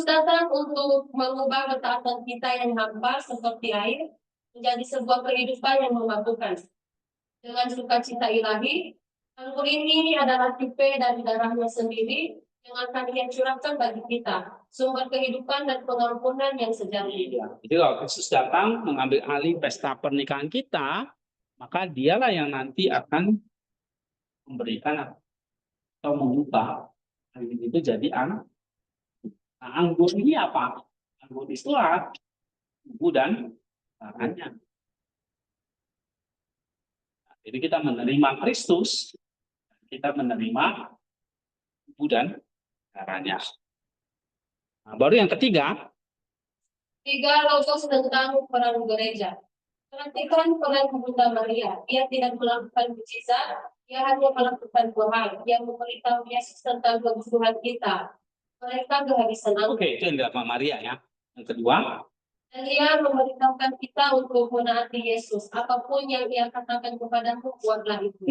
datang untuk mengubah ketaatan kita yang hampa seperti air menjadi sebuah kehidupan yang memabukkan. Dengan sukacita ilahi, anggur ini adalah tipe dari darahnya sendiri yang akan Dia curahkan bagi kita, sumber kehidupan dan pengampunan yang sejati. Jadi kalau Kristus datang mengambil alih pesta pernikahan kita, maka dialah yang nanti akan memberikan atau mengubah air itu jadi anggur. Nah, anggur ini apa? Anggur itulah tubuh dan darahnya. Nah, jadi kita menerima Kristus, kita menerima tubuh dan darahnya. Nah, baru yang ketiga, Logos tentang peran gereja. Perhatikan peran Bunda Maria. Ia tidak melakukan mujizat, ia hanya melakukan doa yang memberitahu Yesus tentang kebutuhan kita. Mereka kehabisan anggur. oke, itu yang dilakukan Maria ya. Yang kedua, Dan ia memberitahukan kita untuk menaati Yesus. Apapun yang ia katakan kepadamu, buatlah itu.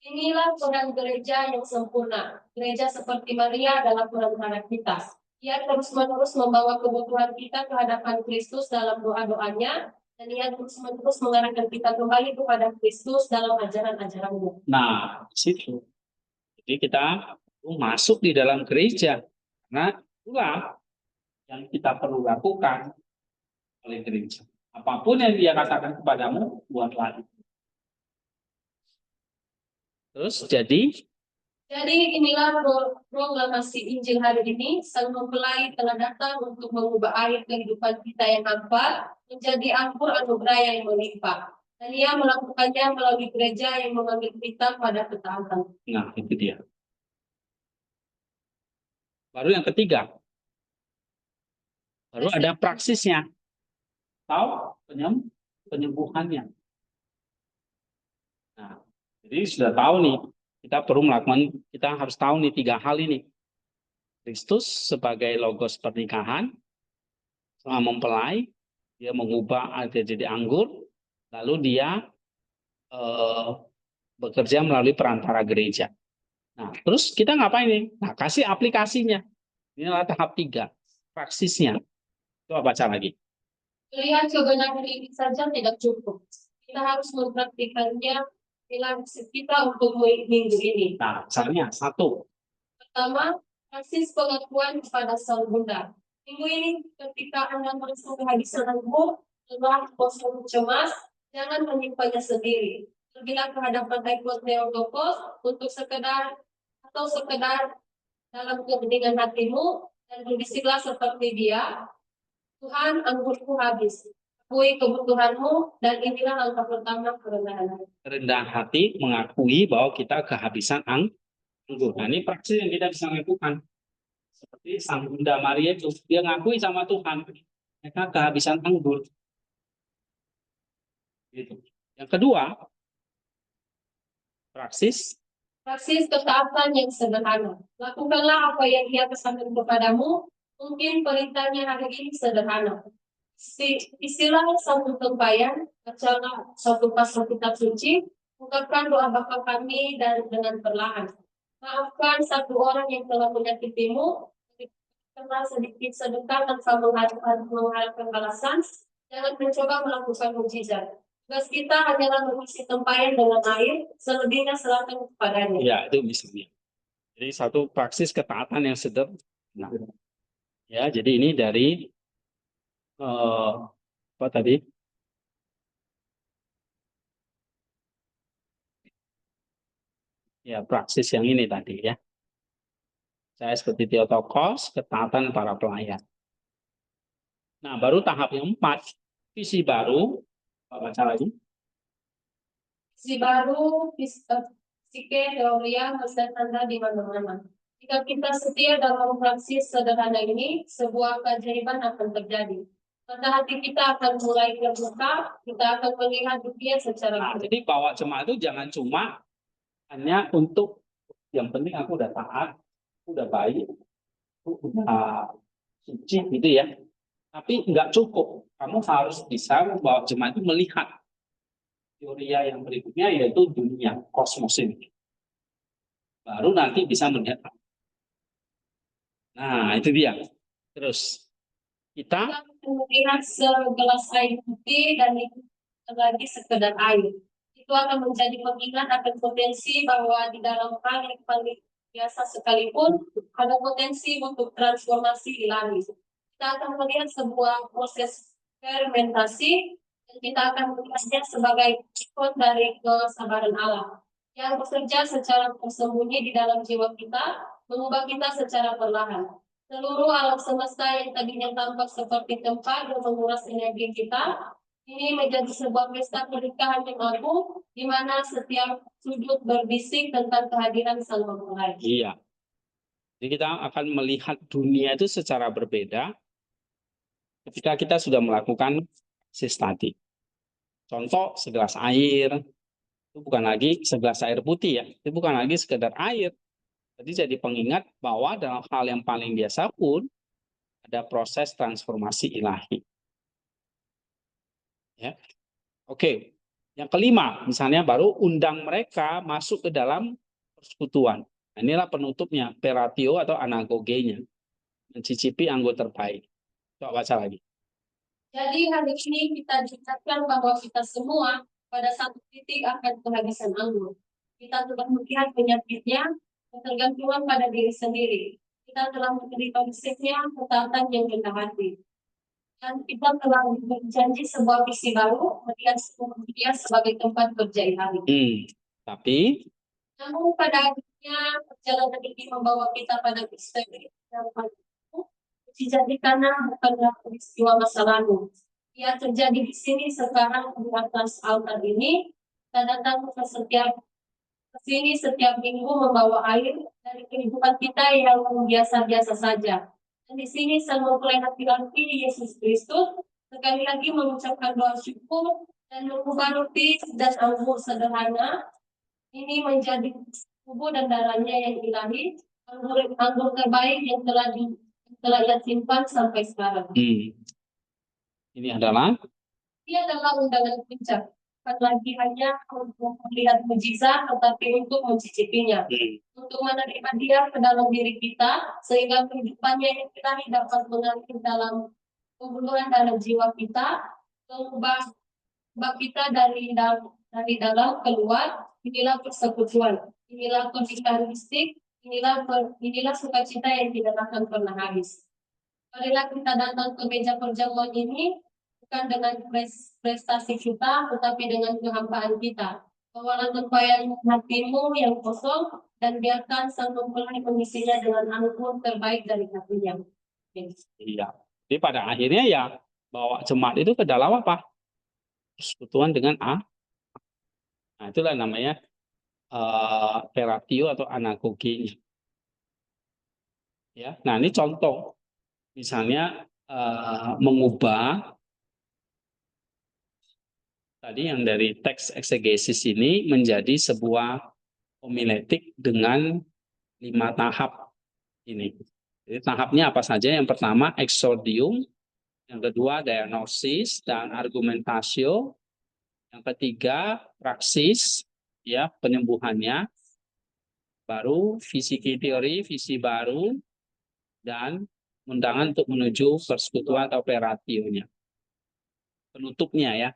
Inilah peran gereja yang sempurna. Gereja seperti Maria adalah perantara kita. Ia terus-menerus membawa kebutuhan kita ke hadapan Kristus dalam doa-doanya, dan ia terus-menerus mengarahkan kita kembali kepada Kristus dalam ajaran-ajarannya. nah di situ. Jadi kita masuk di dalam gereja, karena itulah yang kita perlu lakukan oleh gereja. Apapun yang dia katakan kepadamu, buatlah itu. Terus Jadi inilah proklamasi Injil hari ini. Sang mempelai telah datang untuk mengubah air kehidupan kita yang hampa menjadi anggur anugerah yang melimpah. Dan ia melakukannya melalui gereja yang mengambil kita pada ketaatan. nah itu dia. Baru yang ketiga, baru ada praksisnya, atau penyembuhannya. Nah, jadi sudah tahu nih, kita perlu melakukan, kita harus tahu nih 3 hal ini. Kristus sebagai logos pernikahan, selama mempelai, dia mengubah air jadi anggur, lalu dia bekerja melalui perantara gereja. Nah, terus kita ngapain nih? Nah, kasih aplikasinya. Inilah tahap 3, praksisnya. Coba baca lagi. Melihat kebenaran ini saja tidak cukup. Kita harus mempraktikannya dalam kita untuk minggu ini. Nah, misalnya 1. Pertama, praksis pengakuan kepada Sang Bunda. Minggu ini ketika Anda merasa kehabisan anggur, lelah, bosan, cemas, jangan menyimpannya sendiri. Pergilah ke hadapan Ekor Theotokos untuk sekedar dalam kepentingan hatimu dan berbisiklah seperti dia, Tuhan, anggurku habis. Akui kebutuhanmu dan inilah langkah pertama kerendahan hati. Rendah hati mengakui bahwa kita kehabisan anggur. Nah, ini praksis yang kita bisa lakukan. Seperti Sang Bunda Maria itu, dia ngakui sama Tuhan, mereka kehabisan anggur. Gitu. Yang kedua, praksis Ketaatan yang sederhana. Lakukanlah apa yang ia pesankan kepadamu. Mungkin perintahnya hari ini sederhana. Istilah satu tempayan, bacalah satu pasal kitab suci, ungkapkan doa Bapa kami dan dengan perlahan. Maafkan satu orang yang telah menyakitimu, berikanlah sedikit sedekah tanpa mengharapkan balasan, jangan mencoba melakukan mujizat. Tugas kita hanyalah mengisi tempayan dengan air, selebihnya serahkan kepadanya. ya itu misalnya. Jadi satu praksis ketaatan yang sederhana. Ya, jadi ini dari apa tadi? Ya, praksis yang ini tadi ya. Saya seperti Theotokos, ketaatan para pelayan. Nah, baru tahap yang 4, visi baru. Baca lagi. Si baru, psike, teoria, dan tanda di mana-mana. Jika kita setia dalam praksis sederhana ini, sebuah keajaiban akan terjadi. Mata hati kita akan mulai terbuka, kita akan melihat dunia secara jadi bawa jemaat itu jangan cuma hanya untuk yang penting aku udah taat, udah baik, udah suci gitu ya. Tapi nggak cukup. Kamu harus bisa membawa jemaat itu melihat teoria yang berikutnya, yaitu dunia, kosmos ini. Baru nanti bisa melihat. Nah, itu dia. Terus kita melihat segelas air putih dan itu lagi sekedar air. Itu akan menjadi pengingat akan potensi bahwa di dalam hal yang paling biasa sekalipun ada potensi untuk transformasi ilahi. Kita akan melihat sebuah proses fermentasi Dan kita akan melihatnya sebagai ikon dari kesabaran Allah yang bekerja secara tersembunyi di dalam jiwa kita, mengubah kita secara perlahan. Seluruh alam semesta yang tadinya tampak seperti tempat yang menguras energi kita, ini menjadi sebuah pesta pernikahan yang agung, di mana setiap sudut berbisik tentang kehadiran Sang Mempelai. Iya. Jadi kita akan melihat dunia itu secara berbeda ketika kita sudah melakukan sis tadi. Contoh segelas air, itu bukan lagi segelas air putih ya, itu bukan lagi sekedar air. Jadi pengingat bahwa dalam hal yang paling biasa pun ada proses transformasi ilahi. Ya. Oke, yang kelima, misalnya baru undang mereka masuk ke dalam persekutuan. Nah, inilah penutupnya, peratio atau anagogenya, mencicipi anggur terbaik. Coba baca lagi. Jadi hari ini kita diingatkan bahwa kita semua pada satu titik akan kehabisan anggur. Kita telah melihat penyakitnya, ketergantungan pada diri sendiri. Kita telah menderita fisiknya, ketaatan yang rendah hati. Dan kita telah berjanji sebuah visi baru, melihat semua dunia sebagai tempat kerja ilahi. Tapi Namun pada akhirnya perjalanan ini membawa kita pada peristiwa yang paling dijadikannya bukanlah peristiwa masa lalu. Ia terjadi di sini sekarang di atas altar ini. Kita datang ke sini setiap minggu membawa air dari kehidupan kita yang biasa-biasa saja. Dan di sini Sang Mempelai laki-laki Yesus Kristus sekali lagi mengucapkan doa syukur dan mengubah roti dan anggur sederhana ini menjadi tubuh dan darahnya yang ilahi, anggur terbaik yang telah ia simpan sampai sekarang. Ini adalah undangan puncak. Bukan lagi hanya untuk melihat mujizat, tetapi untuk mencicipinya. Untuk menerima dia ke dalam diri kita, sehingga kehidupannya yang ilahi dapat mengalir dalam hubungan dalam jiwa kita, mengubah kita dari dalam keluar. Inilah persekutuan, inilah pernikahan mistik, inilah sukacita yang tidak akan pernah habis. Marilah kita datang ke meja perjamuan ini bukan dengan prestasi kita, tetapi dengan kehampaan kita. Bawalah tempayan hatimu yang kosong dan biarkan Sang Mempelai mengisinya dengan anggur terbaik dari hatinya. Iya. Jadi pada akhirnya ya bawa jemaat itu ke dalam apa? Persekutuan dengan A. Nah, itulah namanya peratio atau anagoginya. Ya. Nah, ini contoh. Misalnya mengubah tadi yang dari teks eksegesis ini menjadi sebuah homiletik dengan 5 tahap ini. Jadi tahapnya apa saja? Yang pertama exordium, yang kedua diagnosis dan argumentasio, yang ketiga praksis, ya penyembuhannya, baru fisiki teori, visi baru, dan undangan untuk menuju persekutuan atau perationya. Penutupnya ya,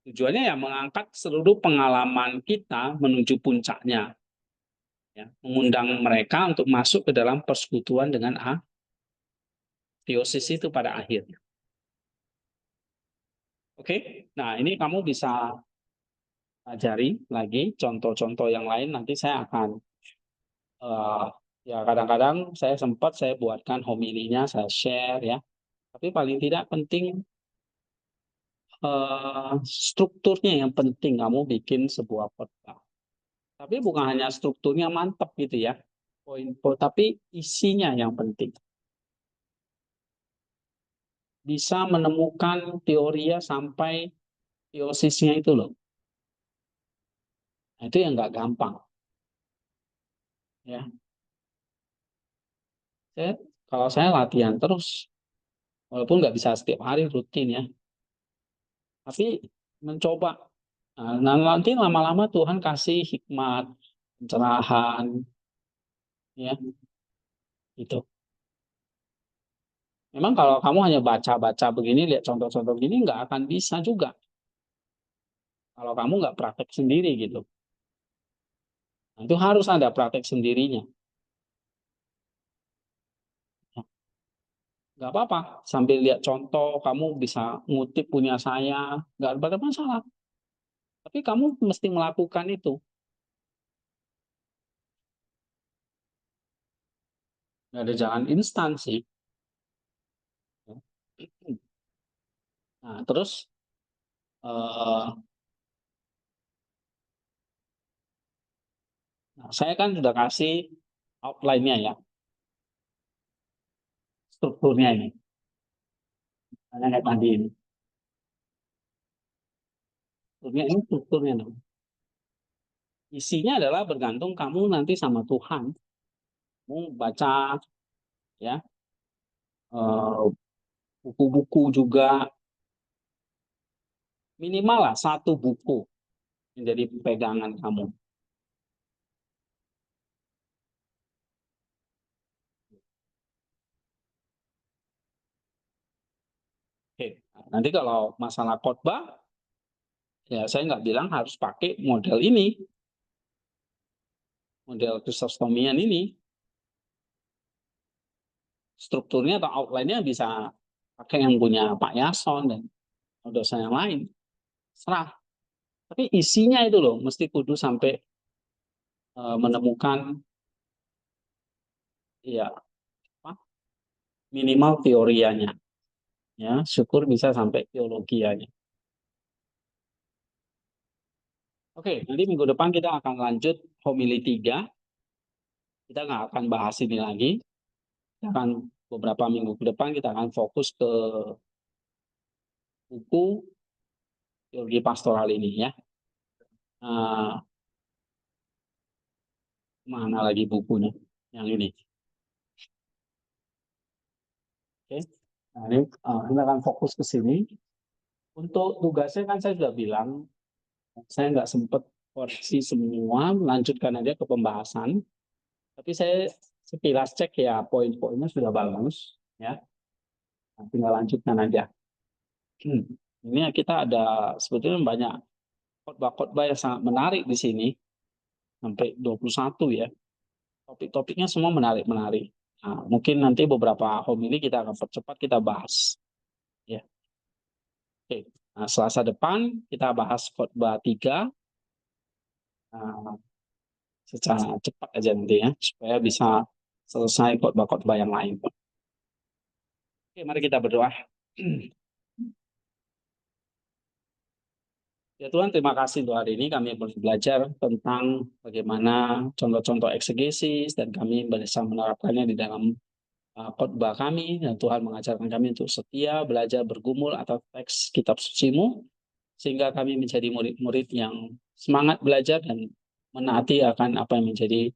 tujuannya ya mengangkat seluruh pengalaman kita menuju puncaknya, ya, mengundang mereka untuk masuk ke dalam persekutuan dengan teosis itu pada akhirnya. Oke, nah ini kamu bisa pelajari lagi contoh-contoh yang lain. Nanti saya akan ya kadang-kadang saya buatkan homilinya, saya share ya. Tapi paling tidak penting strukturnya yang penting kamu bikin sebuah khotbah. Tapi bukan hanya strukturnya mantap gitu ya, poin-poin, tapi isinya yang penting. Bisa menemukan teorinya sampai teosisnya itu loh. Nah, itu yang nggak gampang. Ya, kalau saya latihan terus, walaupun nggak bisa setiap hari rutin ya, tapi mencoba. Nah, nanti lama-lama Tuhan kasih hikmat, pencerahan, ya, itu. Memang kalau kamu hanya baca-baca begini, lihat contoh-contoh begini, nggak akan bisa juga. Kalau kamu nggak praktek sendiri gitu. Nah, itu harus ada praktek sendirinya. nggak apa-apa. Sambil lihat contoh, kamu bisa ngutip punya saya, nggak ada masalah. Tapi kamu mesti melakukan itu. Nggak ada jalan instan sih. Nah, terus saya kan sudah kasih outline-nya ya, strukturnya ini. Kayak tadi ini. Strukturnya. Isinya adalah bergantung kamu nanti sama Tuhan. Kamu baca ya buku-buku juga, minimal lah satu buku menjadi pegangan kamu. Oke. Nanti kalau masalah khotbah, ya saya nggak bilang harus pakai model ini, model Kristostomian ini. Strukturnya atau outline-nya bisa pakai yang punya Pak Yason dan dosen yang lain. Serah. Tapi isinya itu loh, mesti kudu sampai menemukan ya apa, minimal teorianya. Ya, syukur bisa sampai teologianya. Oke, nanti minggu depan kita akan lanjut homili 3. Kita nggak akan bahas ini lagi. Kita akan beberapa minggu ke depan kita akan fokus ke buku teologi pastoral ini ya. Mana lagi bukunya? Yang ini. Oke. Nah, ini kita akan fokus ke sini. Untuk tugasnya kan saya sudah bilang, saya nggak sempat koreksi semua, melanjutkan aja ke pembahasan. Tapi saya sekilas cek ya poin-poinnya sudah bagus, ya. Nah, tinggal lanjutkan aja. Ini kita ada sebetulnya banyak khotbah-khotbah yang sangat menarik di sini, sampai 21 ya. Topik-topiknya semua menarik-menarik. Nah, mungkin nanti beberapa homili kita akan percepat kita bahas. Ya. Oke. Nah, Selasa depan kita bahas khotbah 3 secara cepat aja nanti ya, supaya bisa selesai khotbah-khotbah yang lain. Oke, mari kita berdoa. Ya Tuhan, terima kasih untuk hari ini kami belajar tentang bagaimana contoh-contoh eksegesis dan kami bisa menerapkannya di dalam khotbah kami, dan Tuhan mengajarkan kami untuk setia, belajar, bergumul atas teks kitab suci-Mu, sehingga kami menjadi murid-murid yang semangat belajar dan menaati akan apa yang menjadi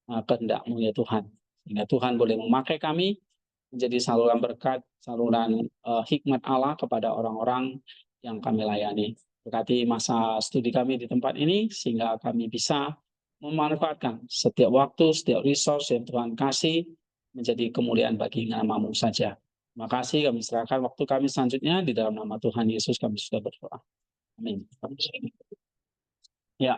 kehendak-Mu ya Tuhan. Sehingga Tuhan boleh memakai kami menjadi saluran berkat, saluran hikmat Allah kepada orang-orang yang kami layani. Berkati masa studi kami di tempat ini, sehingga kami bisa memanfaatkan setiap waktu, setiap resource yang Tuhan kasih menjadi kemuliaan bagi nama-Mu saja. Terima kasih, kami serahkan waktu kami selanjutnya di dalam nama Tuhan Yesus kami sudah berdoa. Amin. Ya.